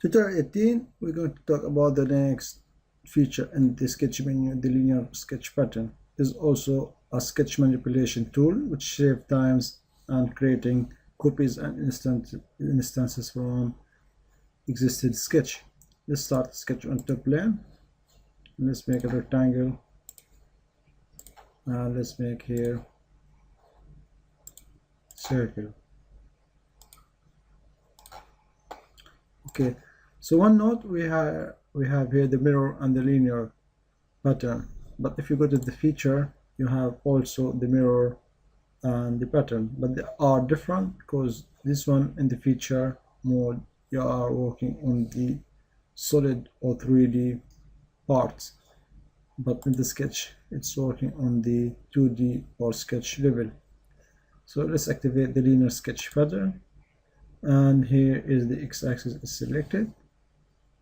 Tutorial 18, we're going to talk about the next feature in the sketch menu. The linear sketch pattern is also a sketch manipulation tool which saves times and creating copies and instances from existing sketch. Let's start sketch on top plane. Let's make a rectangle, and let's make here circle. Okay, so one note, we have here the mirror and the linear pattern, but if you go to the feature, you have also the mirror and the pattern, but they are different because this one in the feature mode you are working on the solid or 3D parts, but in the sketch it's working on the 2D or sketch level. So let's activate the linear sketch pattern, and here is the x-axis is selected,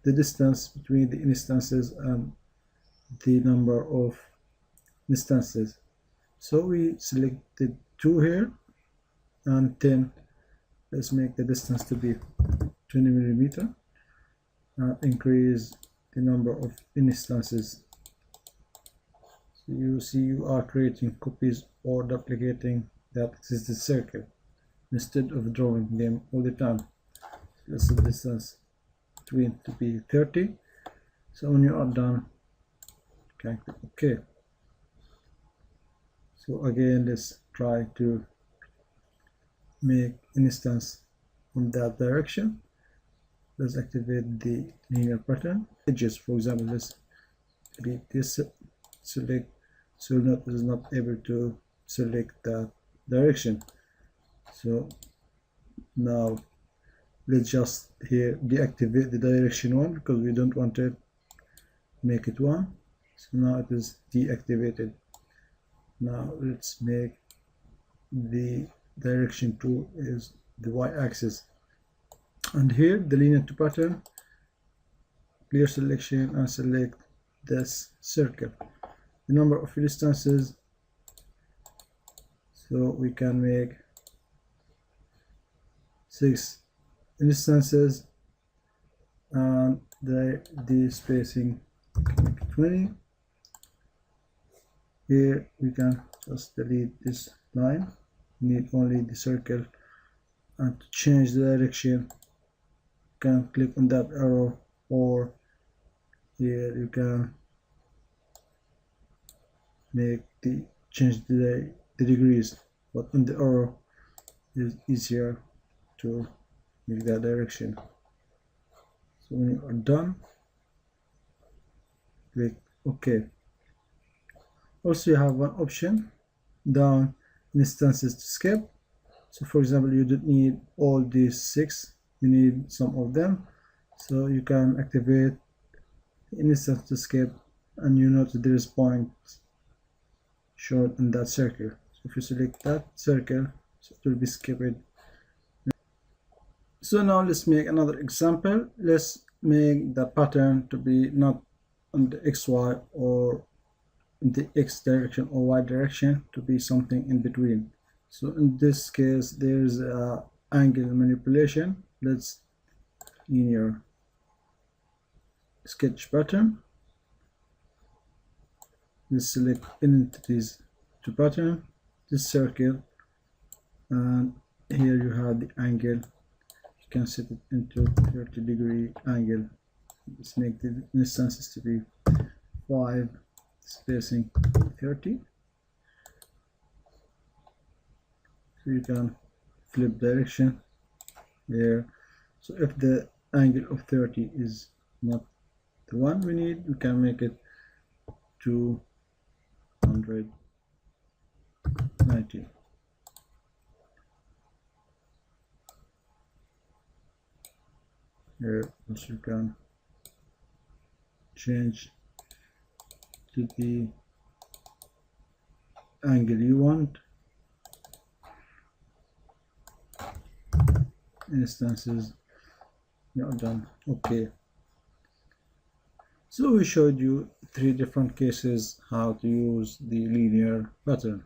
the distance between the instances and the number of instances. So we selected 2 here and 10. Let's make the distance to be 20 millimeter and increase the number of instances. So you see you are creating copies or duplicating that existing circle instead of drawing them all the time. Let's set the distance between to be 30. So when you are done, you can click OK. So again, let's try to make an instance in that direction. Let's activate the linear pattern. Edges, for example, let's delete this, select, so it is not able to select that direction. So now let's just here deactivate the direction 1 because we don't want it, make it 1. So now it is deactivated. Now let's make the direction 2 is the y-axis, and here the linear to pattern, clear selection, and select this circle, the number of instances, so we can make 6 instances, and the spacing 20. Here we can just delete this line, need only the circle, and to change the direction you can click on that arrow, or here you can make the change the degrees, but on the arrow is easier to make that direction. So when you are done, click OK. Also you have one option down, instances to skip. So for example, you don't need all these 6, you need some of them, so you can activate instance to skip, and you notice there is points shown in that circle. So if you select that circle, so it will be skipped. So now let's make another example. Let's make the pattern to be not on the XY or in the X direction or Y direction, to be something in between. So in this case there's a angle manipulation. Let's linear sketch pattern. Let's select entities to pattern, this circle, and here you have the angle. You can set it into 30-degree angle. Let's make the instances to be 5, spacing 30. So you can flip direction there. So if the angle of 30 is not the one we need, we can make it 290. Here also you can change to the angle you want. Instances, you're done. Okay, so we showed you 3 different cases how to use the linear pattern.